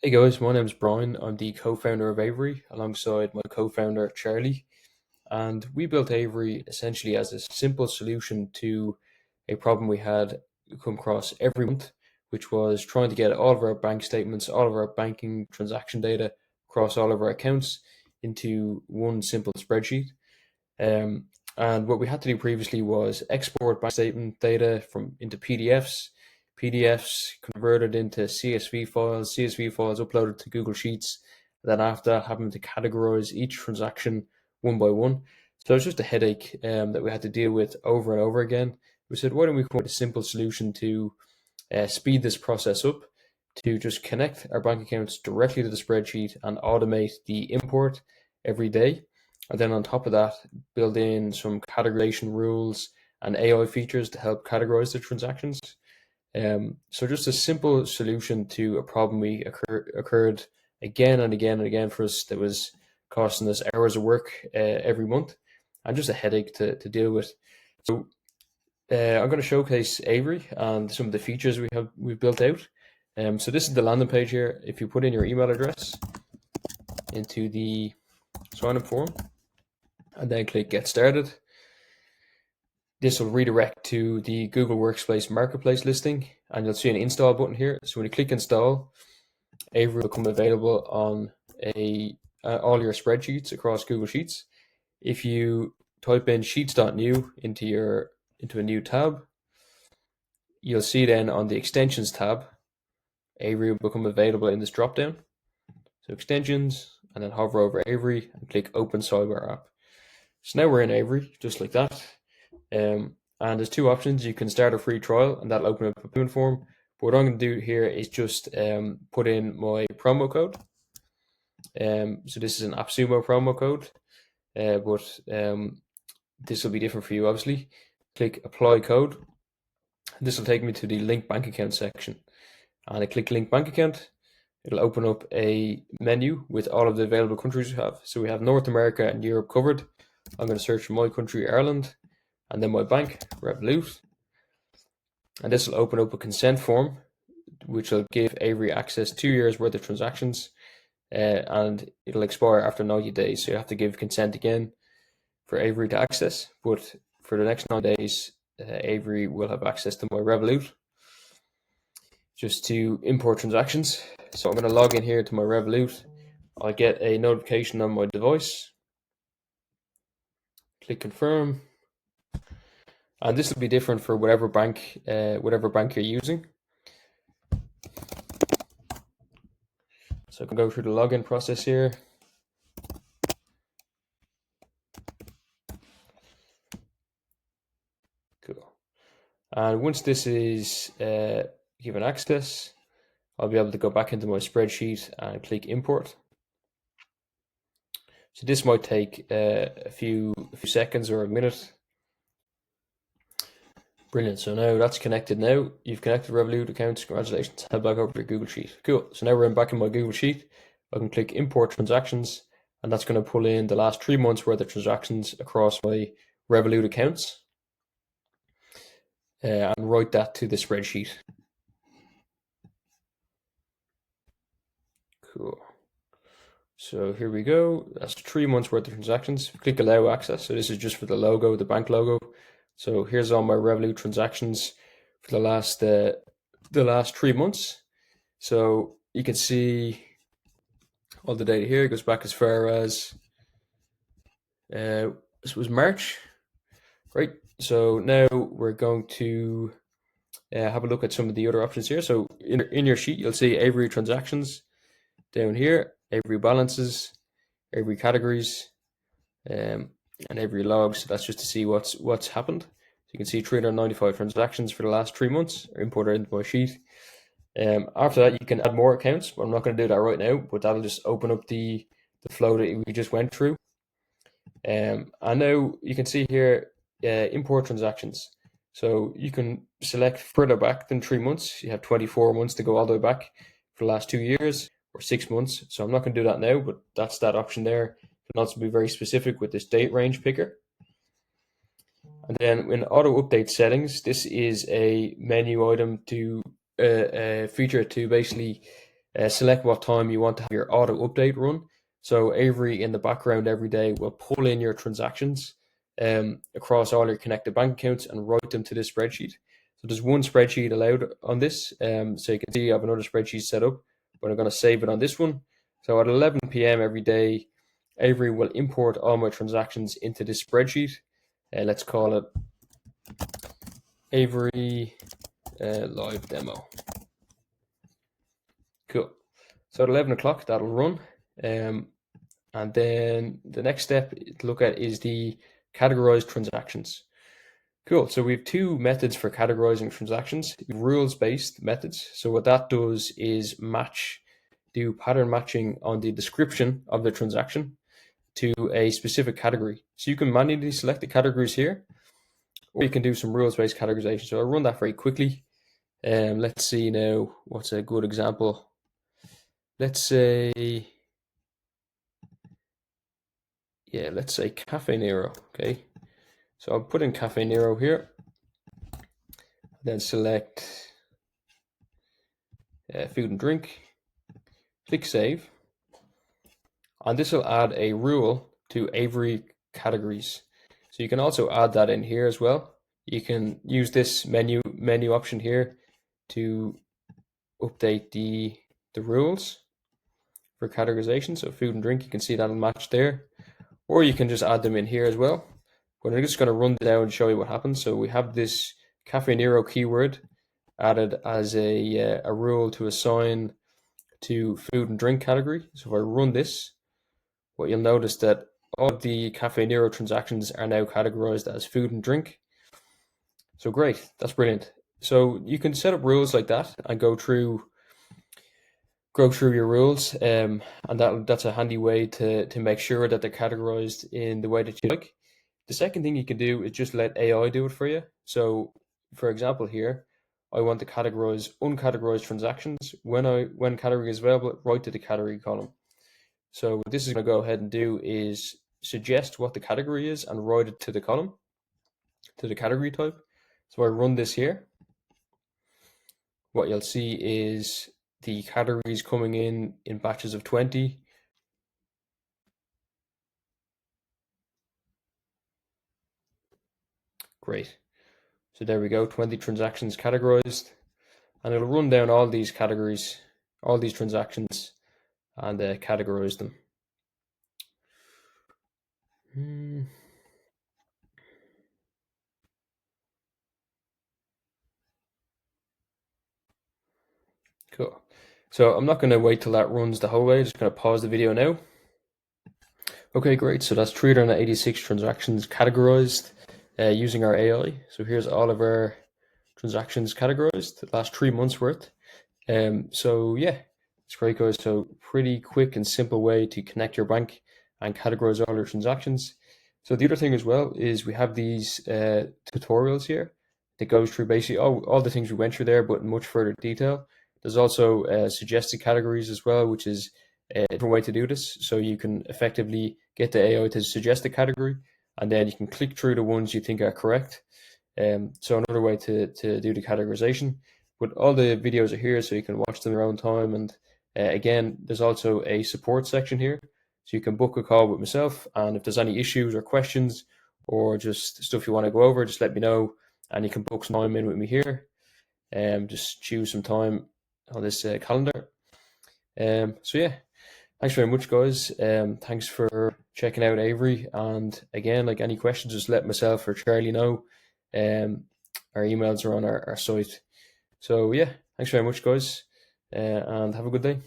Hey guys, my name's Brian. I'm the co-founder of Avery alongside my co-founder Charlie. And we built Avery essentially as a simple solution to a problem we had come across every month, which was trying to get all of our bank statements, all of our banking transaction data across all of our accounts into one simple spreadsheet. Um, and what we had to do previously was export bank statement data from into PDFs converted into CSV files uploaded to Google Sheets. Then after that, having to categorize each transaction one by one. So it was just a headache that we had to deal with over and over again. We said, why don't we come up with a simple solution to speed this process up, to just connect our bank accounts directly to the spreadsheet and automate the import every day. And then on top of that, build in some categorization rules and AI features to help categorize the transactions. So just a simple solution to a problem occurred again and again and again for us that was costing us hours of work every month and just a headache to deal with. So I'm going to showcase Avery and some of the features we've built out. So this is the landing page here. If you put in your email address into the sign up form and then click get started, this will redirect to the Google Workspace Marketplace listing, and you'll see an install button here. So when you click install, Avery will become available on all your spreadsheets across Google Sheets. If you type in sheets.new into a new tab, you'll see then on the extensions tab, Avery will become available in this dropdown. So extensions, and then hover over Avery and click open sidebar app. So now we're in Avery, just like that. And there's two options. You can start a free trial and that'll open up a payment form. But what I'm going to do here is just put in my promo code. So this is an AppSumo promo code, but this will be different for you, obviously. Click apply code. This will take me to the link bank account section. And I click link bank account. It'll open up a menu with all of the available countries we have. So we have North America and Europe covered. I'm going to search for my country, Ireland, and then my bank, Revolut. And this will open up a consent form, which will give Avery access 2 years worth of transactions, and it'll expire after 90 days. So you have to give consent again for Avery to access. But for the next 9 days, Avery will have access to my Revolut just to import transactions. So I'm going to log in here to my Revolut. I'll get a notification on my device. Click confirm. And this will be different for whatever bank you're using. So I can go through the login process here. Cool. And once this is given access, I'll be able to go back into my spreadsheet and click import. So this might take a few seconds or a minute. Brilliant. So now that's connected now. You've connected Revolut accounts. Congratulations. Head back over to Google Sheet. Cool. So now we're back in my Google Sheet. I can click import transactions, and that's going to pull in the last 3 months worth of transactions across my Revolut accounts and write that to the spreadsheet. Cool. So here we go. That's 3 months worth of transactions. Click allow access. So this is just for the logo, the bank logo. So here's all my Revolut transactions for the last 3 months. So you can see all the data here. It goes back as far as this was March, right? So now we're going to have a look at some of the other options here. So in your sheet, you'll see Avery transactions down here, Avery balances, Avery categories, and Avery logs. So that's just to see what's happened. So you can see 395 transactions for the last 3 months are imported into my sheet. After that, you can add more accounts, but I'm not going to do that right now, but that'll just open up the flow that we just went through. And now you can see here, import transactions. So you can select further back than 3 months. You have 24 months to go all the way back for the last 2 years or 6 months. So I'm not going to do that now, but that's that option there. You can also be very specific with this date range picker. And then in auto update settings, this is a menu item to a feature to basically select what time you want to have your auto update run. So Avery in the background every day will pull in your transactions across all your connected bank accounts and write them to this spreadsheet. So there's one spreadsheet allowed on this. So you can see I have another spreadsheet set up, but I'm going to save it on this one. So at 11 p.m. every day, Avery will import all my transactions into this spreadsheet. Let's call it Avery live demo. Cool. So at 11 o'clock, that'll run. And then the next step to look at is the categorized transactions. Cool. So we have two methods for categorizing transactions, rules-based methods. So what that does is do pattern matching on the description of the transaction to a specific category. So you can manually select the categories here, or you can do some rules-based categorization. So I'll run that very quickly. Let's see now what's a good example. Let's say, let's say Cafe Nero. Okay. So I'll put in Cafe Nero here, then select food and drink, click save, and this will add a rule to Avery categories. So you can also add that in here as well. You can use this menu option here to update the rules for categorization. So food and drink, you can see that'll match there, or you can just add them in here as well. But I'm just going to run down and show you what happens. So we have this Cafe Nero keyword added as a rule to assign to food and drink category. So if I run this, what you'll notice that all of the Cafe Nero transactions are now categorized as food and drink. So great, that's brilliant. So you can set up rules like that and go through your rules, and that's a handy way to make sure that they're categorized in the way that you like. The second thing you can do is just let AI do it for you. So for example here, I want to categorize uncategorized transactions. When category is available, write to the category column. So what this is going to go ahead and do is suggest what the category is and write it to the column, to the category type. So I run this here. What you'll see is the categories coming in batches of 20. Great. So there we go, 20 transactions categorized. And it'll run down all these categories, all these transactions, and categorize them. Cool. So I'm not going to wait till that runs the whole way. Just going to pause the video now. Okay, great. So that's 386 transactions categorized using our AI. So here's all of our transactions categorized, the last 3 months worth. So yeah, it's great, guys. So pretty quick and simple way to connect your bank and categorize all your transactions. So the other thing as well is we have these tutorials here that goes through basically all the things we went through there, but in much further detail. There's also suggested categories as well, which is a different way to do this. So you can effectively get the AI to suggest a category, and then you can click through the ones you think are correct. So another way to do the categorization. But all the videos are here, so you can watch them in your own time. And again, there's also a support section here, so you can book a call with myself. And if there's any issues or questions or just stuff you want to go over, just let me know, and you can book some time in with me here. Just choose some time on this calendar. So yeah, thanks very much, guys. Thanks for checking out Avery. And again, like any questions, just let myself or Charlie know. Our emails are on our site. So yeah, thanks very much, guys, and have a good day.